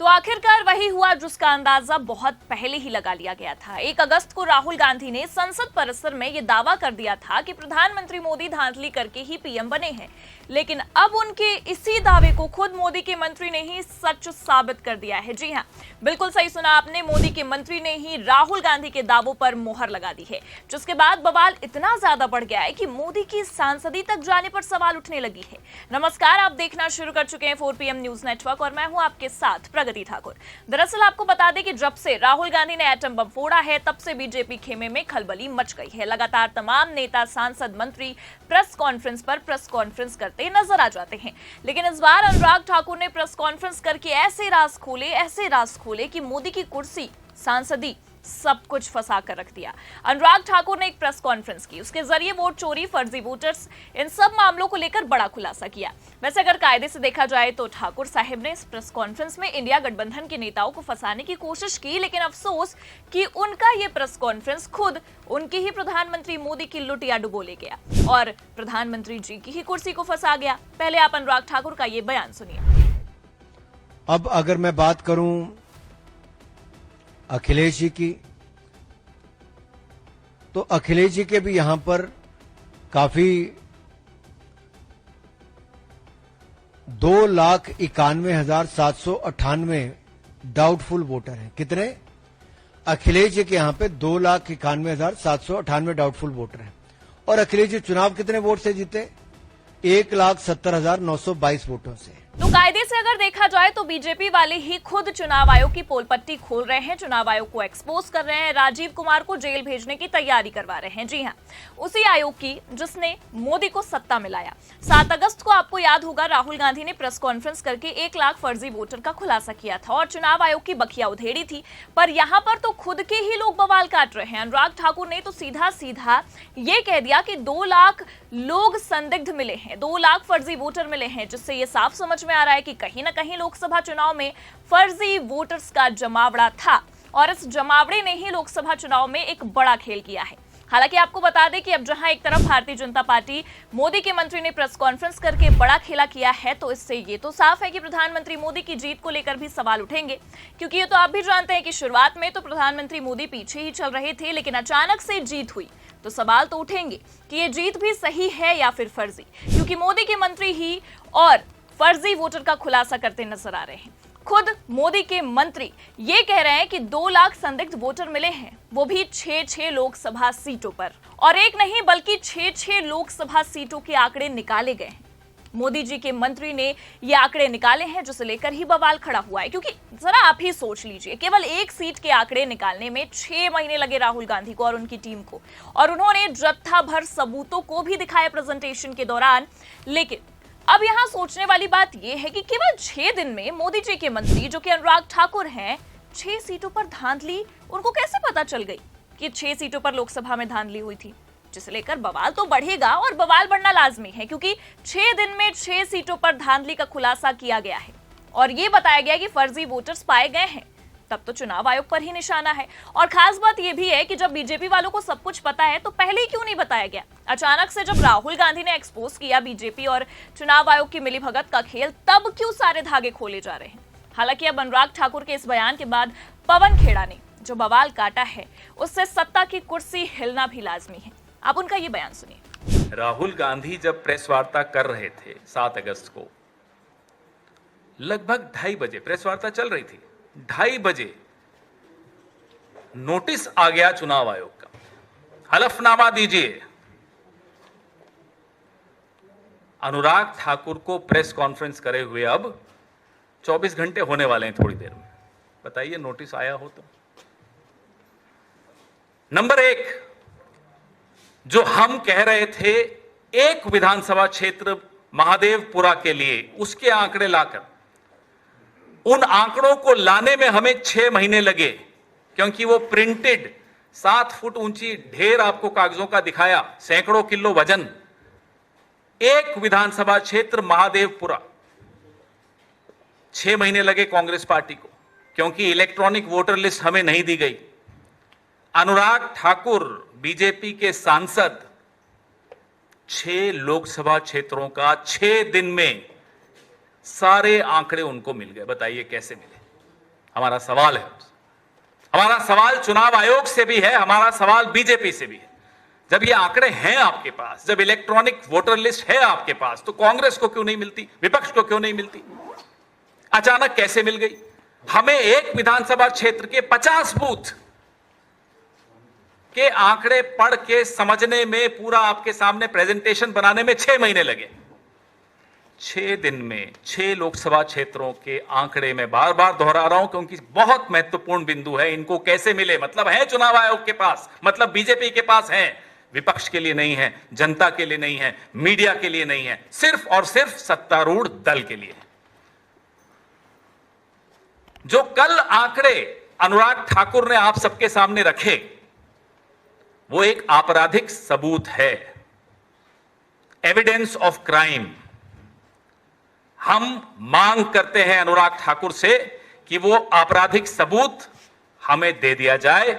तो आखिरकार वही हुआ जिसका अंदाजा बहुत पहले ही लगा लिया गया था। 1 अगस्त को राहुल गांधी ने संसद परिसर में यह दावा कर दिया था कि प्रधानमंत्री मोदी धांधली करके ही पीएम बने हैं, लेकिन अब उनके इसी दावे को खुद मोदी के मंत्री ने ही सच साबित कर दिया है। जी हां, बिल्कुल सही सुना आपने, मोदी के मंत्री ने ही राहुल गांधी के दावों पर मोहर लगा दी है, जिसके बाद बवाल इतना ज्यादा बढ़ गया है कि मोदी की सांसदी तक जाने पर सवाल उठने लगी है। नमस्कार, आप देखना शुरू कर चुके हैं 4PM न्यूज नेटवर्क और मैं हूं आपके साथ प्रगति ठाकुर। दरअसल आपको बता दें कि जब से राहुल गांधी ने एटम बम फोड़ा है, तब से बीजेपी खेमे में खलबली मच गई है। लगातार तमाम नेता, सांसद, मंत्री प्रेस कॉन्फ्रेंस करते नजर आ जाते हैं, लेकिन इस बार अनुराग ठाकुर ने प्रेस कॉन्फ्रेंस करके ऐसे राज खोले कि मोदी की कुर्सी, सांसदी, सब कुछ फंसा कर रख दिया। अनुराग ठाकुर ने एक प्रेस कॉन्फ्रेंस की, उसके जरिए वोट चोरी, फर्जी वोटर्स, इन सब मामलों को लेकर बड़ा खुलासा किया। वैसे अगर कायदे से देखा जाए तो ठाकुर साहिब ने इस प्रेस कॉन्फ्रेंस में इंडिया गठबंधन के नेताओं को फंसाने की कोशिश की, लेकिन अफसोस कि उनका ये प्रेस कॉन्फ्रेंस खुद उनके ही प्रधानमंत्री मोदी की लुटिया डुबो ले गया और प्रधानमंत्री जी की ही कुर्सी को फंसा गया। पहले आप अनुराग ठाकुर का ये बयान सुनिए। अब अगर मैं बात करूं अखिलेश जी की, तो अखिलेश जी के भी यहां पर काफी 2,91,798 डाउटफुल वोटर हैं। कितने? अखिलेश जी के यहां पे 2,91,798 डाउटफुल वोटर हैं। और अखिलेश जी चुनाव कितने वोट से जीते? 1,70,922 वोटों से। तो कायदे से अगर देखा जाए तो बीजेपी वाले ही खुद चुनाव आयोग की पोल पट्टी खोल रहे हैं, चुनाव आयोग को एक्सपोज कर रहे हैं, राजीव कुमार को जेल भेजने की तैयारी करवा रहे हैं। जी हां, उसी आयोग की जिसने मोदी को सत्ता में लाया। 7 अगस्त को आपको याद होगा, राहुल गांधी ने प्रेस कॉन्फ्रेंस करके 1 लाख फर्जी वोटर का खुलासा किया था और चुनाव आयोग की बखिया उधेड़ी थी। पर यहां पर तो खुद के ही लोग बवाल काट रहे हैं। अनुराग ठाकुर ने तो सीधा सीधा ये कह दिया कि 2 लाख लोग संदिग्ध मिले हैं, 2 लाख फर्जी वोटर मिले हैं, जिससे ये साफ समझ में आ रहा है कि कहीं ना कहीं लोकसभा चुनाव में फर्जी वोटर्स का जमावड़ा था और इस जमावड़े ने ही लोकसभा चुनाव में एक बड़ा खेल किया है। हालांकि आपको बता दें कि अब जहां एक तरफ भारतीय जनता पार्टी, मोदी के मंत्री ने प्रेस कॉन्फ्रेंस करके बड़ा खेला किया है, तो इससे ये तो साफ है कि प्रधानमंत्री मोदी की जीत को लेकर भी सवाल उठेंगे, क्योंकि ये तो आप भी जानते हैं कि शुरुआत में तो प्रधानमंत्री मोदी पीछे ही चल रहे थे, लेकिन अचानक से जीत हुई तो सवाल तो उठेंगे कि ये जीत भी सही है या फिर फर्जी, क्योंकि मोदी के मंत्री ही और फर्जी वोटर का खुलासा करते नजर आ रहे हैं। खुद मोदी के मंत्री ये कह रहे हैं कि 2 लाख संदिग्ध वोटर मिले हैं, वो भी 6-6 लोकसभा सीटों पर, और एक नहीं बल्कि 6-6 लोकसभा सीटों के आंकड़े निकाले गए हैं। मोदी जी के मंत्री ने ये आंकड़े निकाले हैं, जिसे लेकर ही बवाल खड़ा हुआ है, क्योंकि जरा आप ही सोच लीजिए, केवल एक सीट के आंकड़े निकालने में 6 महीने लगे राहुल गांधी को और उनकी टीम को, और उन्होंने जत्था भर सबूतों को भी दिखाया प्रेजेंटेशन के दौरान। लेकिन अब यहां सोचने वाली बात यह है कि केवल 6 दिन में मोदी जी के मंत्री, जो कि अनुराग ठाकुर हैं, 6 सीटों पर धांधली, उनको कैसे पता चल गई कि 6 सीटों पर लोकसभा में धांधली हुई थी, जिसे लेकर बवाल तो बढ़ेगा और बवाल बढ़ना लाजमी है, क्योंकि 6 दिन में 6 सीटों पर धांधली का खुलासा किया गया है और यह बताया गया कि फर्जी वोटर्स पाए गए हैं। तब तो चुनाव आयोग पर ही निशाना है। और खास बात यह भी है कि जब बीजेपी वालों को सब कुछ पता है, तो पहले ही क्यों नहीं बताया गया? अचानक से जब राहुल गांधी ने एक्सपोज किया बीजेपी और चुनाव आयोग की मिलीभगत का खेल, तब क्यों सारे धागे खोले जा रहे हैं? हालांकि अब अनुराग ठाकुर के इस बयान के बाद पवन खेड़ा ने जो बवाल काटा है, उससे सत्ता की कुर्सी हिलना भी लाजमी है। आप उनका ये बयान सुनिए। राहुल गांधी जब प्रेस वार्ता कर रहे थे 7 अगस्त को, लगभग 2:30 बजे प्रेस वार्ता चल रही थी, 2:30 बजे नोटिस आ गया चुनाव आयोग का, हलफनामा दीजिए। अनुराग ठाकुर को प्रेस कॉन्फ्रेंस करे हुए अब 24 घंटे होने वाले हैं थोड़ी देर में। बताइए नोटिस आया हो तो। नंबर 1, जो हम कह रहे थे एक विधानसभा क्षेत्र महादेवपुरा के लिए, उसके आंकड़े लाकर, उन आंकड़ों को लाने में हमें 6 महीने लगे, क्योंकि वो प्रिंटेड 7 फुट ऊंची ढेर आपको कागजों का दिखाया, सैकड़ों किलो वजन, एक विधानसभा क्षेत्र महादेवपुरा। 6 महीने लगे कांग्रेस पार्टी को, क्योंकि इलेक्ट्रॉनिक वोटर लिस्ट हमें नहीं दी गई। अनुराग ठाकुर बीजेपी के सांसद 6 लोकसभा क्षेत्रों का 6 दिन में सारे आंकड़े उनको मिल गए। बताइए कैसे मिले? हमारा सवाल है। हमारा सवाल चुनाव आयोग से भी है, हमारा सवाल बीजेपी से भी है। जब ये आंकड़े हैं आपके पास, जब इलेक्ट्रॉनिक वोटर लिस्ट है आपके पास, तो कांग्रेस को क्यों नहीं मिलती, विपक्ष को क्यों नहीं मिलती? अचानक कैसे मिल गई? हमें एक विधानसभा क्षेत्र के 50 बूथ के आंकड़े पढ़ के समझने में, पूरा आपके सामने प्रेजेंटेशन बनाने में 6 महीने लगे। 6 दिन में 6 लोकसभा क्षेत्रों के आंकड़े में बार बार दोहरा रहा हूं क्योंकि बहुत महत्वपूर्ण बिंदु है। इनको कैसे मिले? मतलब है चुनाव आयोग के पास, मतलब बीजेपी के पास है, विपक्ष के लिए नहीं है, जनता के लिए नहीं है, मीडिया के लिए नहीं है, सिर्फ और सिर्फ सत्तारूढ़ दल के लिए। जो कल आंकड़े अनुराग ठाकुर ने आप सबके सामने रखे, वो एक आपराधिक सबूत है, एविडेंस ऑफ क्राइम। हम मांग करते हैं अनुराग ठाकुर से कि वो आपराधिक सबूत हमें दे दिया जाए,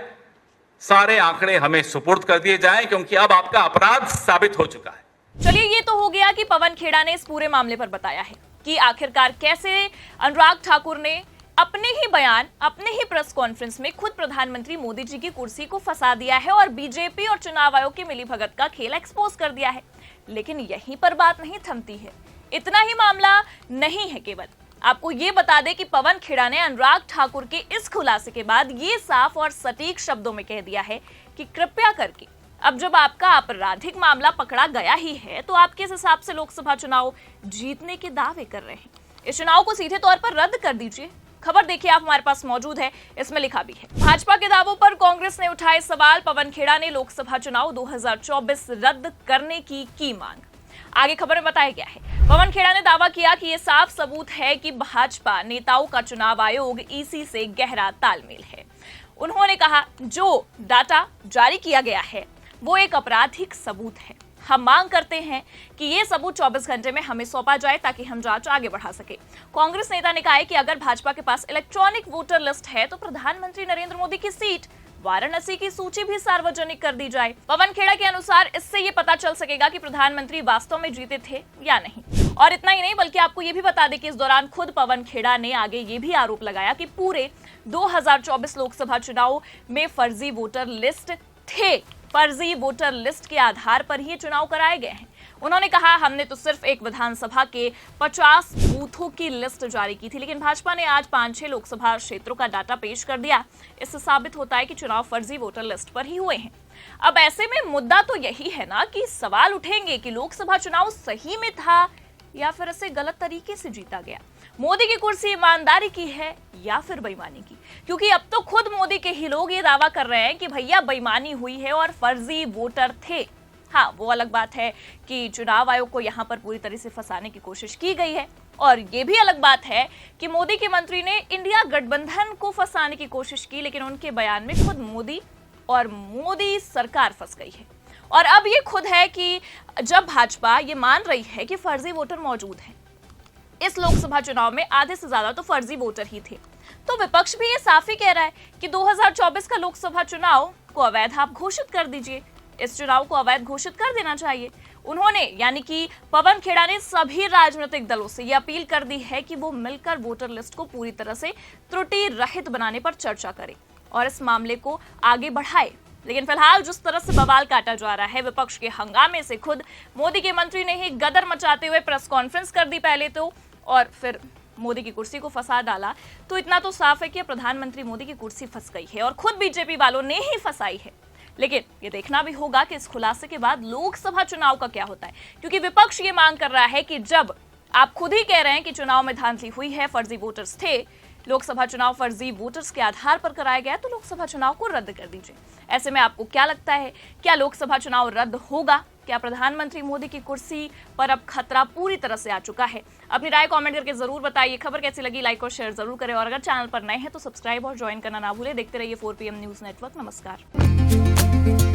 सारे आंकड़े हमें सुपुर्द कर दिए जाएं, क्योंकि अब आपका अपराध साबित हो चुका है। चलिए, ये तो हो गया कि पवन खेड़ा ने इस पूरे मामले पर बताया है कि आखिरकार कैसे अनुराग ठाकुर ने अपने ही बयान, अपने ही प्रेस कॉन्फ्रेंस में खुद प्रधानमंत्री मोदी जी की कुर्सी को फंसा दिया है और बीजेपी और चुनाव आयोग की मिलीभगत का खेल एक्सपोज कर दिया है। लेकिन यहीं पर बात नहीं थमती है। इतना ही मामला नहीं है केवल। आपको ये बता दें कि पवन खेड़ा ने अनुराग ठाकुर के इस खुलासे के बाद ये साफ और सटीक शब्दों में कह दिया है कि कृपया करके अब जब आपका आपराधिक मामला पकड़ा गया ही है, तो आप किस हिसाब से लोकसभा चुनाव जीतने के दावे कर रहे हैं? इस चुनाव को सीधे तौर पर रद्द कर दीजिए। खबर देखिए, आप हमारे पास मौजूद है, इसमें लिखा भी है। भाजपा के दावों पर कांग्रेस ने उठाए सवाल, पवन खेड़ा ने लोकसभा चुनाव 2024 रद्द करने की मांग। आगे खबर में बताया गया है, पवन खेड़ा ने दावा किया कि यह साफ सबूत है कि भाजपा नेताओं का चुनाव आयोग ईसी से गहरा तालमेल है। उन्होंने कहा, जो डाटा जारी किया गया है वो एक आपराधिक सबूत है। हम मांग करते हैं कि ये सबूत 24 घंटे में हमें सौंपा जाए ताकि हम जांच आगे बढ़ा सके। कांग्रेस नेता ने कहा है कि अगर भाजपा के पास इलेक्ट्रॉनिक वोटर लिस्ट है तो प्रधानमंत्री नरेंद्र मोदी की सीट वाराणसी की सूची भी सार्वजनिक कर दी जाए। पवन खेड़ा के अनुसार इससे ये पता चल सकेगा कि प्रधानमंत्री वास्तव में जीते थे या नहीं। और इतना ही नहीं, बल्कि आपको ये भी बता दें कि इस दौरान खुद पवन खेड़ा ने आगे ये भी आरोप लगाया कि पूरे 2024 लोकसभा चुनाव में फर्जी वोटर लिस्ट थे। फर्जी वोटर लिस्ट के आधार पर ही चुनाव कराए गए हैं। उन्होंने कहा, हमने तो सिर्फ एक विधानसभा के 50 बूथों की लिस्ट जारी की थी, लेकिन भाजपा ने आज 5-6 लोकसभा क्षेत्रों का डाटा पेश कर दिया। इससे साबित होता है कि चुनाव फर्जी वोटर लिस्ट पर ही हुए हैं। अब ऐसे में मुद्दा तो यही है ना कि सवाल उठेंगे कि लोकसभा चुनाव सही में था या फिर इसे गलत तरीके से जीता गया। मोदी की कुर्सी ईमानदारी की है या फिर बेईमानी की? क्योंकि अब तो खुद मोदी के ही लोग ये दावा कर रहे हैं कि भैया बेईमानी हुई है और फर्जी वोटर थे। हाँ, वो अलग बात है कि चुनाव आयोग को यहाँ पर पूरी तरह से फंसाने की कोशिश की गई है, और ये भी अलग बात है कि मोदी के मंत्री ने इंडिया गठबंधन को फंसाने की कोशिश की, लेकिन उनके बयान में खुद मोदी और मोदी सरकार फंस गई है। और अब ये खुद है कि जब भाजपा ये मान रही है कि फर्जी वोटर मौजूद हैं, इस लोकसभा चुनाव में आधे से ज्यादा तो फर्जी वोटर ही थे, तो विपक्ष भी ये साफ ही कह रहा है कि 2024 का लोकसभा चुनाव को अवैध आप घोषित कर दीजिए। इस चुनाव को अवैध घोषित कर देना चाहिए। उन्होंने, यानी कि पवन खेड़ा ने सभी राजनीतिक दलों से यह अपील कर दी है कि वो मिलकर वोटर लिस्ट को पूरी तरह से त्रुटि रहित बनाने पर चर्चा करें और इस मामले को आगे बढ़ाए। लेकिन फिलहाल जिस तरह से बवाल काटा जा रहा है, विपक्ष के हंगामे से खुद मोदी के मंत्री ने ही गदर मचाते हुए प्रेस कॉन्फ्रेंस कर दी पहले तो, और फिर मोदी की कुर्सी को फंसा डाला। तो इतना तो साफ है कि प्रधानमंत्री मोदी की कुर्सी फंस गई है और खुद बीजेपी वालों ने ही फंसाई है। लेकिन ये देखना भी होगा कि इस खुलासे के बाद लोकसभा चुनाव का क्या होता है, क्योंकि विपक्ष ये मांग कर रहा है कि जब आप खुद ही कह रहे हैं कि चुनाव में धांधली हुई है, फर्जी वोटर्स थे, लोकसभा चुनाव फर्जी वोटर्स के आधार पर कराया गया, तो लोकसभा चुनाव को रद्द कर दीजिए। ऐसे में आपको क्या लगता है, क्या लोकसभा चुनाव रद्द होगा? क्या प्रधानमंत्री मोदी की कुर्सी पर अब खतरा पूरी तरह से आ चुका है? अपनी राय कमेंट करके जरूर बताइए। खबर कैसी लगी लाइक और शेयर जरूर करें, और अगर चैनल पर नए हैं तो सब्सक्राइब और ज्वाइन करना ना भूलें। देखते रहिए 4 PM न्यूज नेटवर्क। नमस्कार।